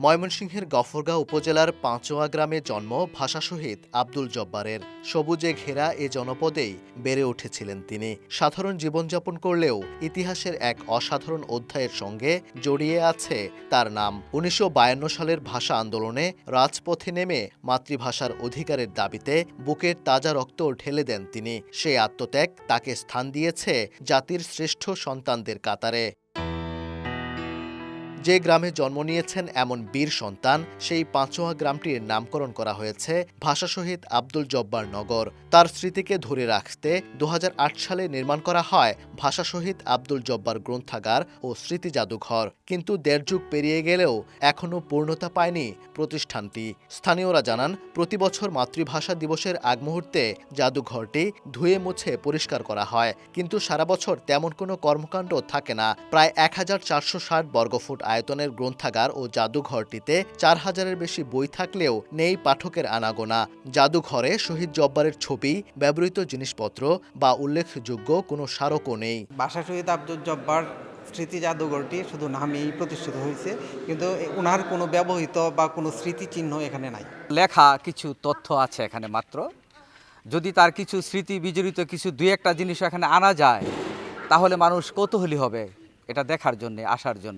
ময়মনসিংহের গফরগাঁও উপজেলার পাঁচোয়া গ্রামে জন্ম ভাষা শহীদ আব্দুল জব্বারের। সবুজে ঘেরা এ জনপদেই বেড়ে উঠেছিলেন তিনি। সাধারণ জীবনযাপন করলেও ইতিহাসের এক অসাধারণ অধ্যায়ের সঙ্গে জড়িয়ে আছে তার নাম। ১৯৫২ সালের ভাষা আন্দোলনে রাজপথে নেমে মাতৃভাষার অধিকারের দাবিতে বুকের তাজা রক্ত ঢেলে দেন তিনি। সেই আত্মত্যাগ তাকে স্থান দিয়েছে জাতির শ্রেষ্ঠ সন্তানদের কাতারে। যে গ্রামে জন্ম নিয়েছেন এমন বীর সন্তান, সেই পাঁচোয়া গ্রামটির নামকরণ করা হয়েছে ভাষা শহীদ আব্দুল জব্বার নগর। তার স্মৃতিকে ধরে রাখতে ২০০৮ সালে নির্মাণ করা হয় ভাষা শহীদ আব্দুল জব্বার গ্রন্থাগার ও স্মৃতি জাদুঘর। কিন্তু দেড় যুগ পেরিয়ে গেলেও এখনও পূর্ণতা পায়নি প্রতিষ্ঠানটি। স্থানীয়রা জানান, প্রতি বছর মাতৃভাষা দিবসের আগ মুহূর্তে জাদুঘরটি ধুয়ে মুছে পরিষ্কার করা হয়, কিন্তু সারা বছর তেমন কোনো কর্মকাণ্ড থাকে না। প্রায় ১,৪৬০ বর্গফুট আয়তনের গ্রন্থাগার ও জাদুঘরটিতে ৪,০০০-এর বেশি বই থাকলেও নেই পাঠকের আনাগোনা। জাদুঘরে শহীদ জব্বারের ছবি, ব্যবহৃত জিনিসপত্র বা উল্লেখযোগ্য কোনো স্মারকও নেই। ভাষা শহীদ আব্দুল জব্বার স্মৃতি জাদুঘরটি শুধু নামেই প্রতিষ্ঠিত হয়েছে, কিন্তু ওনার কোনো ব্যবহৃত বা কোনো স্মৃতিচিহ্ন এখানে নাই। লেখা কিছু তথ্য আছে এখানে মাত্র। যদি তার কিছু স্মৃতি বিজড়িত কিছু দুই একটা জিনিস এখানে আনা যায়, তাহলে মানুষ কৌতূহলী হবে এটা দেখার জন্যে, আসার জন্যে।